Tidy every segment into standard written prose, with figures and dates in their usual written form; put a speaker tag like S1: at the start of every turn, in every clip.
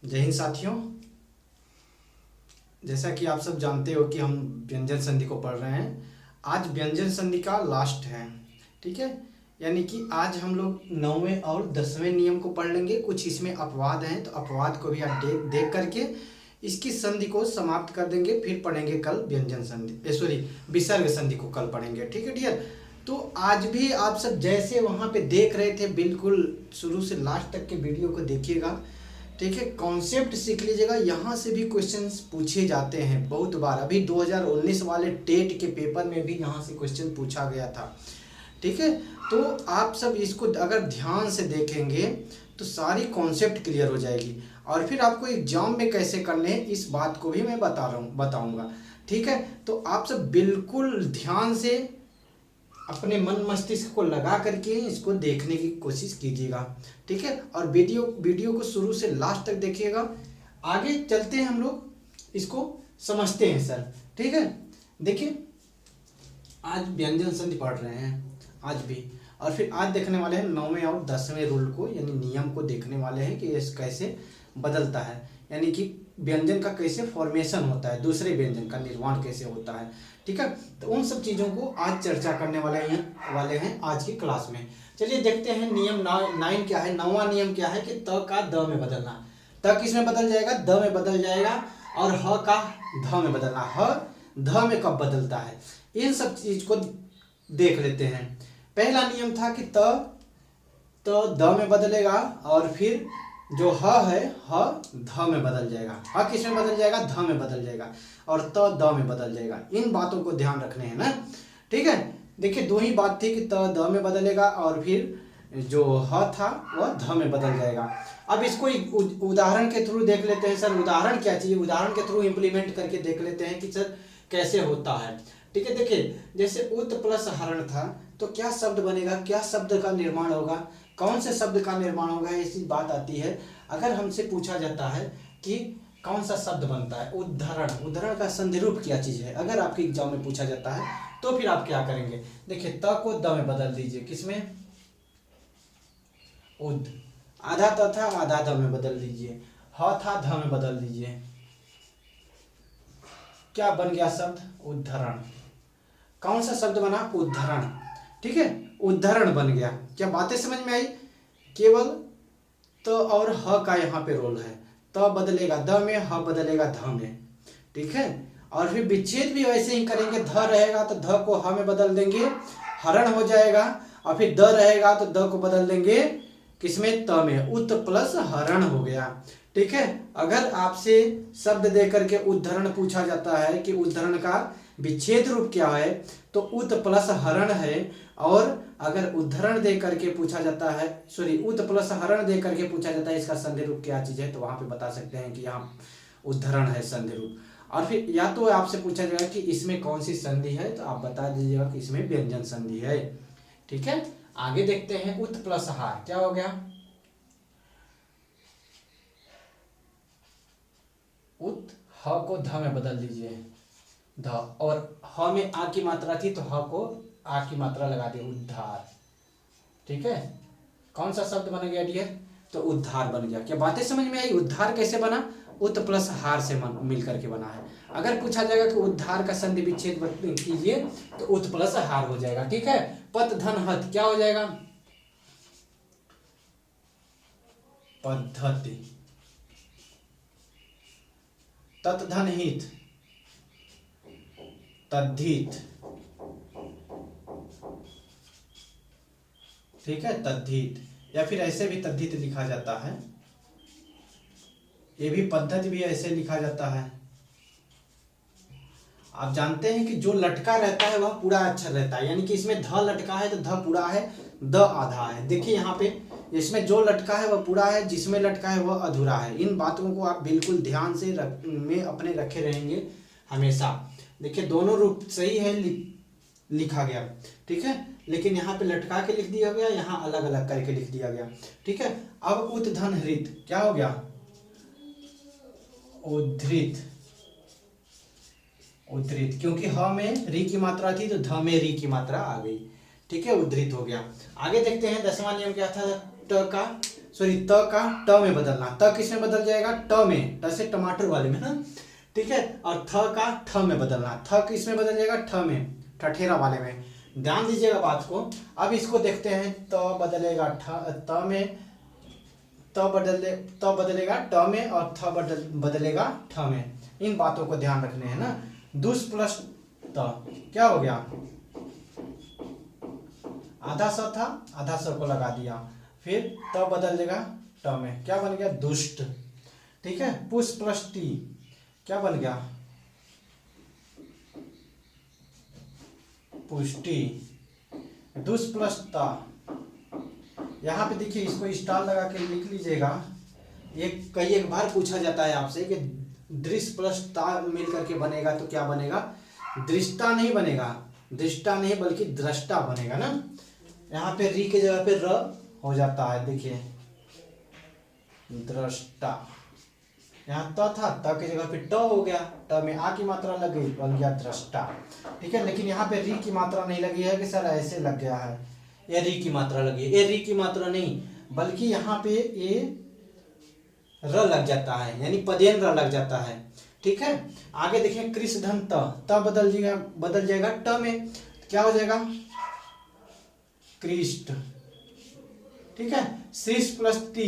S1: जय हिंद साथियों। जैसा कि आप सब जानते हो कि हम व्यंजन संधि को पढ़ रहे हैं। आज व्यंजन संधि का लास्ट है, ठीक है। यानी कि आज हम लोग 9वें और 10वें नियम को पढ़ लेंगे। कुछ इसमें अपवाद हैं, तो अपवाद को भी आप देख करके इसकी संधि को समाप्त कर देंगे। फिर पढ़ेंगे कल व्यंजन संधि, सॉरी विसर्ग संधि को कल पढ़ेंगे, ठीक है डियर। तो आज भी आप सब जैसे वहाँ पे देख रहे थे, बिल्कुल शुरू से लास्ट तक के वीडियो को देखिएगा, ठीक है। कॉन्सेप्ट सीख लीजिएगा। यहाँ से भी क्वेश्चंस पूछे जाते हैं बहुत बार। अभी 2019 वाले टेट के पेपर में भी यहाँ से क्वेश्चन पूछा गया था, ठीक है। तो आप सब इसको अगर ध्यान से देखेंगे तो सारी कॉन्सेप्ट क्लियर हो जाएगी। और फिर आपको एग्जाम में कैसे करने हैं इस बात को भी मैं बताऊंगा, ठीक है। तो आप सब बिल्कुल ध्यान से अपने मन मस्तिष्क को लगा करके इसको देखने की कोशिश कीजिएगा, ठीक है। और वीडियो को शुरू से लास्ट तक देखिएगा। आगे चलते हैं, हम लोग इसको समझते हैं सर, ठीक है। देखिए आज व्यंजन संधि पढ़ रहे हैं आज भी, और फिर आज देखने वाले हैं 9वें और 10वें रूल को, यानी नियम को देखने वाले हैं कि ये कैसे बदलता है, यानी कि व्यंजन का कैसे फॉर्मेशन होता है, दूसरे व्यंजन का निर्माण कैसे होता है, ठीक है। तो उन सब चीज़ों को आज चर्चा करने वाले हैं आज की क्लास में। चलिए देखते हैं नियम 9 क्या है। 9वां नियम क्या है कि त का द में बदलना। त किस में बदल जाएगा? द में बदल जाएगा। और ह का ध में बदलना। ह ध में कब बदलता है, इन सब चीज को देख लेते हैं। पहला नियम था कि त द में बदलेगा, और फिर जो ह है ह ध में बदल जाएगा। ह किस में बदल जाएगा? ध में बदल जाएगा। और त द में बदल जाएगा। इन बातों को ध्यान रखने हैं ना, ठीक है। देखिए दो ही बात थी कि त द में बदलेगा, और फिर जो ह था वह ध में बदल जाएगा। अब इसको उदाहरण के थ्रू देख लेते हैं। सर उदाहरण क्या चाहिए? उदाहरण के थ्रू इम्प्लीमेंट करके देख लेते हैं कि सर कैसे होता है, ठीक है। देखिए जैसे उत प्लस हरण था, तो क्या शब्द बनेगा, क्या शब्द का निर्माण होगा, कौन से शब्द का निर्माण होगा, ऐसी बात आती है। अगर हमसे पूछा जाता है कि कौन सा शब्द बनता है, उद्धरण। उद्धरण का संधि रूप क्या चीज है, अगर आपके एग्जाम में पूछा जाता है तो फिर आप क्या करेंगे? देखिए त को द में बदल दीजिए। किसमें? उद। आधा त था, आधा द में बदल दीजिए। ह था, ध में बदल दीजिए। क्या बन गया शब्द? उद्धरण। कौन सा शब्द बना? उद्धरण, ठीक है। उद्धरण बन गया। क्या बातें समझ में आई? केवल त और ह का यहाँ पे रोल है। त बदलेगा द में, ह बदलेगा ध में, ठीक है। और फिर विच्छेद भी वैसे ही करेंगे। ध रहेगा तो ध को ह में बदल देंगे, हरण हो जाएगा। और फिर द रहेगा तो द को बदल देंगे किसमें? त में। उत प्लस हरण हो गया, ठीक है। अगर आपसे शब्द दे करके उद्धरण पूछा जाता है कि उद्धरण का विच्छेद रूप क्या है, तो उत प्लस हरण है। और अगर उद्धरण दे करके पूछा जाता है, सॉरी उत प्लस हरण दे करके पूछा जाता है इसका संधि रूप क्या चीज है, तो वहां पे बता सकते हैं कि यहाँ उद्धरण है संधि रूप। और फिर या तो आपसे पूछा जाएगा कि इसमें कौन सी संधि है, तो आप बता दीजिएगा कि इसमें व्यंजन संधि है, ठीक है। आगे देखते हैं उत प्लस हार क्या हो गया? उत, ह को ध में बदल दीजिए, ध। और ह में आ की मात्रा थी तो ह को आ की मात्रा लगा दी, उद्धार, ठीक है। कौन सा शब्द बन गया डियर? तो उद्धार बन गया। क्या बातें समझ में आई? उद्धार कैसे बना? उत प्लस हार से मिल करके बना है। अगर पूछा जाएगा कि उद्धार का संधि विच्छेद कीजिए, तो उत प्लस हार हो जाएगा, ठीक है। पत धन हत क्या हो जाएगा? पद्धति। तत धन हित, तद्धित, ठीक है, तद्धित। या फिर ऐसे भी तद्धित लिखा जाता है, ये भी पद्धति भी ऐसे लिखा जाता है। आप जानते हैं कि जो लटका रहता है वह पूरा अक्षर रहता है, यानी कि इसमें ध लटका है तो ध पूरा है, द आधा है। देखिए यहाँ पे इसमें जो लटका है वह पूरा है, जिसमें लटका है वह अधूरा है। इन बातों को आप बिल्कुल ध्यान से में अपने रखे रहेंगे हमेशा। देखिए दोनों रूप सही है, लिखा गया, ठीक है। लेकिन यहाँ पे लटका के लिख दिया गया, यहाँ अलग अलग करके लिख दिया गया, ठीक है। अब उत धन हृत क्या हो गया? उद्धृत। उद्धृत, क्योंकि ह में री की मात्रा थी तो ध में री की मात्रा आ गई, ठीक है, उद्धृत हो गया। आगे देखते हैं 10वां नियम क्या था? ट का, सॉरी त का ट में बदलना, त किस में बदल जाएगा, ट में, ट से टमाटर वाले में ना, ठीक है। और थ का ठ में बदलना, थ किस में बदल जाएगा, ठ में, ठठेरा वाले में। ध्यान दीजिएगा बात को। अब इसको देखते हैं, त बदलेगा त में, त बदलेगा ट में और थ बदलेगा ठ में। इन बातों को ध्यान रखने हैं ना। दुस प्लस त क्या हो गया, आधा स था, आधा स को लगा दिया, फिर त बदल देगा ट में, क्या बन गया, दुष्ट, ठीक है। पुष प्लस टी क्या बन गया, पुष्टि। दुष प्लस ता, यहाँ पे देखिए इसको स्टार लगा के लिख लीजिएगा। एक कई एक बार पूछा जाता है आपसे कि दृश्य प्लस ता मिल करके बनेगा तो क्या बनेगा, दृष्टा नहीं बनेगा, दृष्टा नहीं बल्कि दृष्टा बनेगा ना। यहाँ पे री के जगह पे र हो जाता है, देखिए दृष्टा। यहाँ त था, त की जगह पे ट हो गया, ट में आ की मात्रा लग गई, बन गया दृष्टा, ठीक है। लेकिन यहाँ पे री की मात्रा नहीं लगी है कि सर ऐसे लग गया है, ये री की मात्रा लगी है, ये री की मात्रा नहीं, बल्कि यहाँ पे ये र लग जाता है, यानी पदेन र लग जाता है, ठीक है। आगे देखें, कृष धन त बदल जाएगा ट में, क्या हो जाएगा, कृष्ट, ठीक है। श्रीष प्लस टी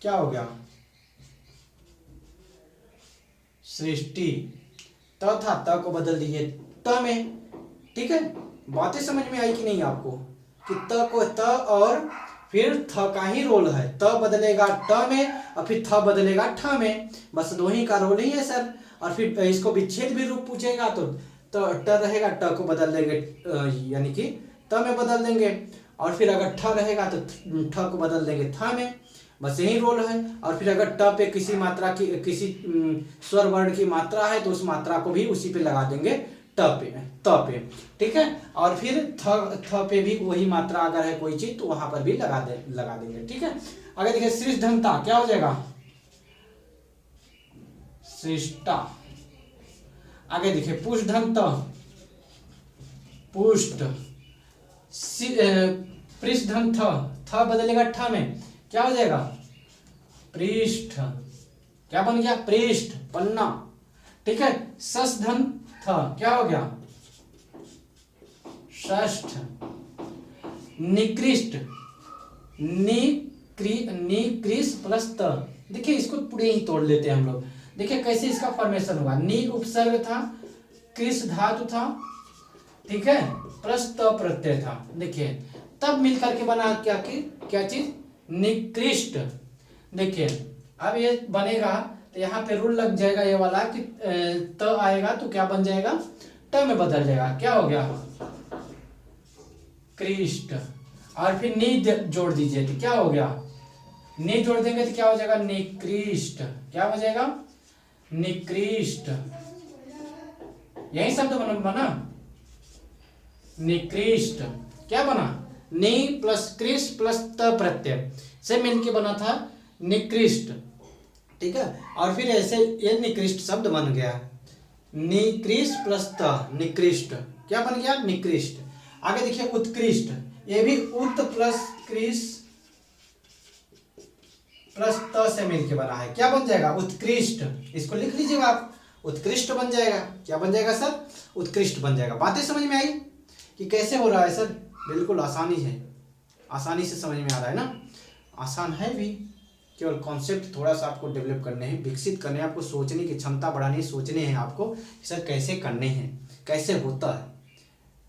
S1: क्या हो गया, सृष्टि। त था, त को बदल दीजिए त में, ठीक है। बातें समझ में आई कि नहीं आपको, कि त को त और फिर थ का ही रोल है, त बदलेगा ट में और फिर थ बदलेगा ठ में, बस दो ही का रोल ही है सर। और फिर इसको विच्छेद भी रूप पूछेगा तो ट रहेगा, ट को बदल देंगे, यानी कि त में बदल देंगे, और फिर अगर ठ रहेगा तो ठ को बदल देंगे थ में, बस यही रोल है। और फिर अगर ट पे किसी मात्रा की, किसी स्वर वर्ण की मात्रा है तो उस मात्रा को भी उसी पे लगा देंगे, त पे, ठीक है। और फिर थ पे भी वही मात्रा अगर है कोई चीज तो वहां पर भी लगा देंगे, ठीक है। आगे देखिए, श्रेष्ठ धनता क्या हो जाएगा, श्रेष्ठा। आगे देखिए, पुष्ट धनता, पुष्ट। पृष्ठ धन थ बदलेगा ठ में, क्या हो जाएगा, पृष्ठ, क्या बन गया, पृष्ठ, पन्ना, ठीक है। सस धन थ क्या हो गया, षष्ठ। निकृष्ट, निकृष प्लस त, देखिए इसको पूरे ही तोड़ लेते हैं हम लोग। देखिए कैसे इसका फॉर्मेशन होगा, नि उपसर्ग था, कृष धातु था, ठीक है, प्लस त प्रत्यय था, देखिए तब मिल करके बना क्या चीज, निकृष्ट। देखिए अब ये बनेगा तो यहाँ पे रूल लग जाएगा ये वाला कि त आएगा तो क्या बन जाएगा, ट में बदल जाएगा, क्या हो गया, कृष्ट। और फिर नी जोड़ दीजिए तो क्या हो गया, नी जोड़ देंगे तो क्या हो जाएगा, निकृष्ट, क्या हो जाएगा, निकृष्ट। यही शब्द बना, निकृष्ट, क्या बना, नि प्लस कृष्ट प्लस त प्रत्यय से मिलके बना था निकृष्ट, ठीक है। और फिर ऐसे ये निकृष्ट शब्द बन गया, निकृष्ट प्लस त, निकृष्ट, क्या बन गया, निकृष्ट। आगे देखिए, उत्कृष्ट, ये भी उत प्लस कृष्ट प्लस त से मिलके बना है, क्या बन जाएगा, उत्कृष्ट। इसको लिख लीजिएगा आप, उत्कृष्ट बन जाएगा, क्या बन जाएगा सर, उत्कृष्ट बन जाएगा। बातें समझ में आई कि कैसे हो रहा है सर, बिल्कुल आसानी है, आसानी से समझ में आ रहा है ना, आसान है भी, केवल कॉन्सेप्ट थोड़ा सा आपको डेवलप करने हैं, विकसित करने हैं, आपको सोचने की क्षमता बढ़ानी है, सोचने हैं आपको कि सर कैसे करने हैं, कैसे होता है,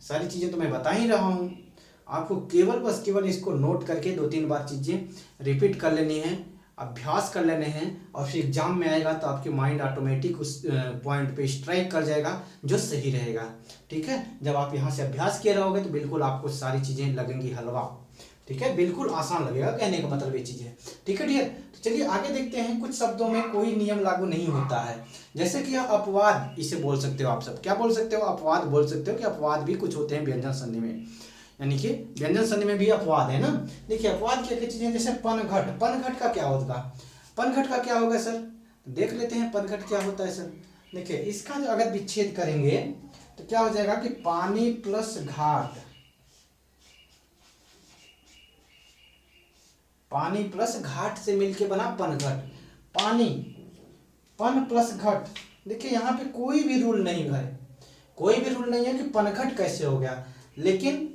S1: सारी चीज़ें तो मैं बता ही रहा हूँ आपको। केवल इसको नोट करके 2-3 बार चीज़ें रिपीट कर लेनी है, अभ्यास कर लेने हैं, और फिर एग्जाम में आएगा तो आपकी माइंड ऑटोमेटिक उस पॉइंट पे स्ट्राइक कर जाएगा जो सही रहेगा, ठीक है। जब आप यहाँ से अभ्यास किए रहोगे तो बिल्कुल आपको सारी चीज़ें लगेंगी हलवा, ठीक है, बिल्कुल आसान लगेगा, कहने का मतलब ये चीज़ है, ठीक है डियर। तो चलिए आगे देखते हैं, कुछ शब्दों में कोई नियम लागू नहीं होता है, जैसे कि अपवाद, इसे बोल सकते हो आप सब, क्या बोल सकते हो, अपवाद बोल सकते हो, कि अपवाद भी कुछ होते हैं व्यंजन संधि में, यानी कि व्यंजन संधि में भी अपवाद है ना। देखिए अपवाद क्या क्या चीजें, जैसे पनघट, पनघट का क्या होगा, पनघट का क्या होगा सर, देख लेते हैं पनघट क्या होता है सर। देखिए इसका जो अगर विच्छेद करेंगे तो क्या हो जाएगा कि पानी प्लस घाट, पानी प्लस घाट से मिलके बना पनघट। पानी, पन प्लस घट। देखिए यहाँ पे कोई भी रूल नहीं है, कोई भी रूल नहीं है कि पनघट कैसे हो गया, लेकिन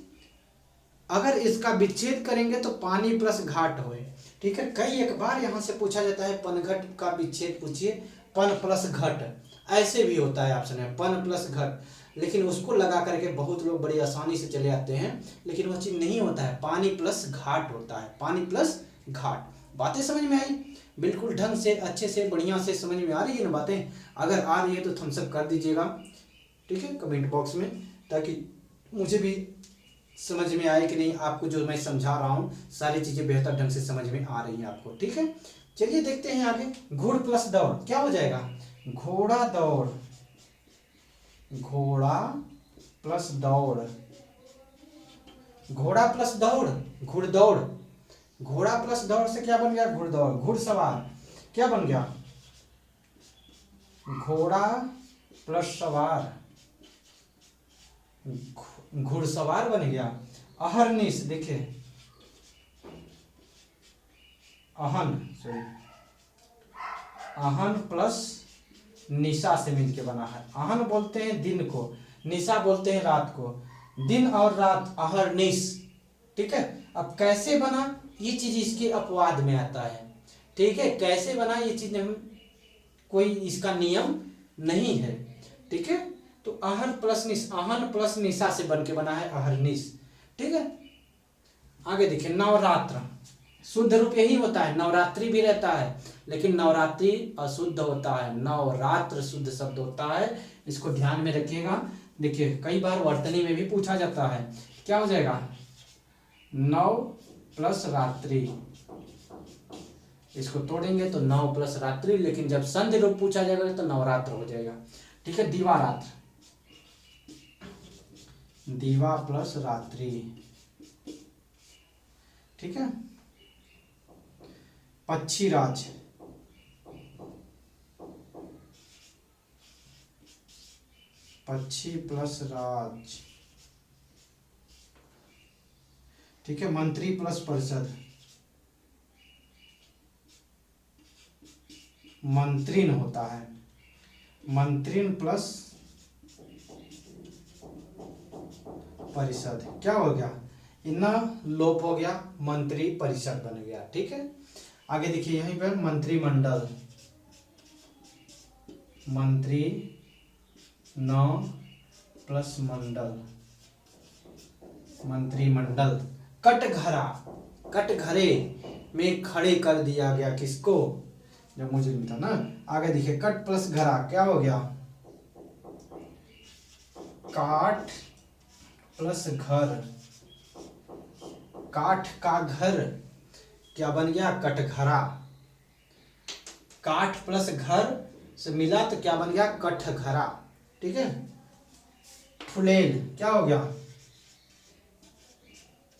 S1: अगर इसका विच्छेद करेंगे तो पानी प्लस घाट होए। ठीक है, कई एक बार यहाँ से पूछा जाता है पनघट का विच्छेद पूछिए, पन प्लस घट, ऐसे भी होता है ऑप्शन में पन प्लस घट, लेकिन उसको लगा करके बहुत लोग बड़ी आसानी से चले आते हैं, लेकिन वो चीज़ नहीं होता है, पानी प्लस घाट होता है, पानी प्लस घाट। बातें समझ में आई? बिल्कुल ढंग से, अच्छे से, बढ़िया से समझ में आ रही है ना बातें? अगर आ रही है तो थम्स अप कर दीजिएगा, ठीक है, कमेंट बॉक्स में, ताकि मुझे भी समझ में आए कि नहीं आपको जो मैं समझा रहा हूँ सारी चीज़ें बेहतर ढंग से समझ में आ रही हैं आपको। ठीक है, चलिए देखते हैं आगे। घुड़ प्लस दौड़ क्या हो जाएगा? घोड़ा दौड़, घोड़ा प्लस दौड़, घोड़ा प्लस दौड़, घुड़दौड़। घोड़ा प्लस दौड़ से क्या बन गया? घुड़दौड़। घुड़सवार क्या बन गया? घोड़ा प्लस सवार, घुड़सवार बन गया। अहरनिश, देखिए अहन, सॉरी, अहन प्लस निशा से मिलके बना है। अहन बोलते हैं दिन को, निशा बोलते हैं रात को, दिन और रात, अहरनिश। ठीक है, अब कैसे बना ये चीज इसके अपवाद में आता है। ठीक है, कैसे बना ये चीज हम, कोई इसका नियम नहीं है। ठीक है, तो अहर प्लस निश, अहन प्लस निशा से बन के बना है अहरनिश। ठीक है, आगे देखिए नवरात्र, शुद्ध रूप यही होता है, नवरात्रि भी रहता है, लेकिन नवरात्रि अशुद्ध होता है, नवरात्र शुद्ध शब्द होता है, इसको ध्यान में रखिएगा। देखिए कई बार वर्तनी में भी पूछा जाता है, क्या हो जाएगा? नव प्लस रात्रि, इसको तोड़ेंगे तो नव प्लस रात्रि, लेकिन जब संधि रूप पूछा जाएगा तो नवरात्र हो जाएगा। ठीक है, दीवारात्र, दीवा प्लस रात्रि। ठीक है, पक्षीराज, पक्षी प्लस राज। ठीक है, मंत्री प्लस परिषद, मंत्रिन होता है, मंत्रिन प्लस परिषद। क्या हो गया? इतना लोप हो गया, मंत्री परिषद बन गया। ठीक है, आगे देखिए यहीं पर मंत्रिमंडल, मंत्री न प्लस मंडल, मंत्रिमंडल। कटघरा, कटघरे में खड़े कर दिया गया किसको? जब मुझे नहीं था ना। आगे देखिए कट प्लस घरा क्या हो गया? काठ प्लस घर, काठ का घर क्या बन गया? कटघरा। काठ प्लस घर से मिला तो क्या बन गया? कटघरा। ठीक है, फुलेल क्या हो गया?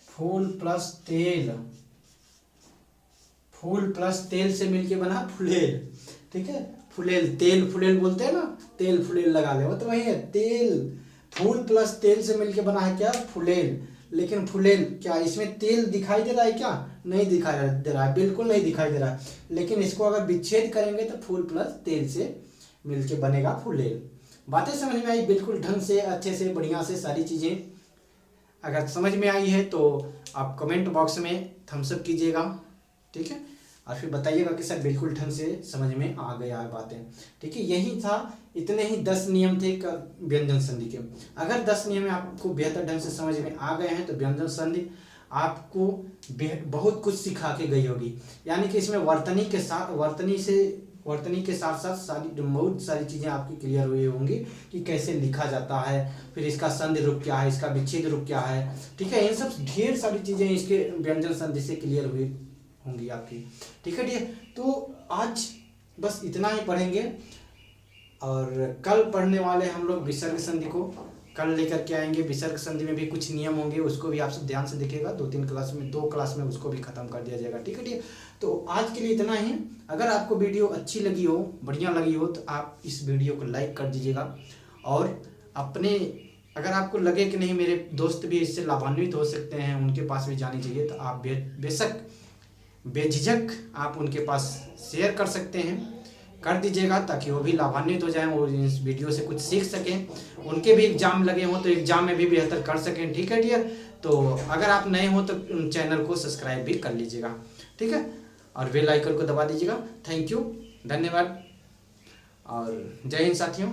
S1: फूल प्लस तेल, फूल प्लस तेल से मिलके बना फुलेल। ठीक है, फुलेल, तेल फुलेल बोलते हैं ना, तेल फुलेल लगा ले, वो तो वही है तेल। फूल प्लस तेल से मिलके बना है क्या? फुलेल। लेकिन फुलेल क्या इसमें तेल दिखाई दे रहा है क्या? नहीं दिखाई दे रहा है, बिल्कुल नहीं दिखाई दे रहा है। लेकिन इसको अगर विच्छेद करेंगे तो फूल प्लस तेल से मिलके बनेगा फुलेल। बातें समझ में आई? बिल्कुल ढंग से, अच्छे से, बढ़िया से सारी चीज़ें अगर समझ में आई है तो आप कमेंट बॉक्स में थम्स अप कीजिएगा। ठीक है, और फिर बताइएगा कि सर बिल्कुल ढंग से समझ में आ गया है बातें। ठीक है, यही था, इतने ही 10 नियम थे व्यंजन संधि के। अगर 10 नियम आपको बेहतर ढंग से समझ में आ गए हैं तो व्यंजन संधि आपको बहुत कुछ सिखा के गई होगी। यानी कि इसमें वर्तनी के साथ, वर्तनी के साथ साथ सारी बहुत सारी चीज़ें आपकी क्लियर हुई होंगी कि कैसे लिखा जाता है, फिर इसका संधि रूप क्या है, इसका विच्छेद रूप क्या है। ठीक है, इन सब ढेर सारी चीज़ें इसके व्यंजन संधि से क्लियर हुई होंगी आपकी। ठीक है, तो आज बस इतना ही पढ़ेंगे, और कल पढ़ने वाले हम लोग विसर्ग संधि को कल लेकर के आएंगे। विसर्ग संधि में भी कुछ नियम होंगे, उसको भी आप सब ध्यान से देखिएगा। 2-3 क्लास में, 2 क्लास में उसको भी खत्म कर दिया जाएगा। ठीक है, तो आज के लिए इतना ही। अगर आपको वीडियो अच्छी लगी हो, बढ़िया लगी हो, तो आप इस वीडियो को लाइक कर दीजिएगा। और अपने, अगर आपको लगे कि नहीं मेरे दोस्त भी इससे लाभान्वित हो सकते हैं, उनके पास भी जानी चाहिए, तो आप बेशक बेझिझक आप उनके पास शेयर कर सकते हैं, कर दीजिएगा, ताकि वो भी लाभान्वित हो जाएं और इस वीडियो से कुछ सीख सकें। उनके भी एग्ज़ाम लगे हों तो एग्ज़ाम में भी बेहतर कर सकें। ठीक है डियर, तो अगर आप नए हो तो चैनल को सब्सक्राइब भी कर लीजिएगा। ठीक है, और बेल आइकन को दबा दीजिएगा। थैंक यू, धन्यवाद और जय हिंद साथियों।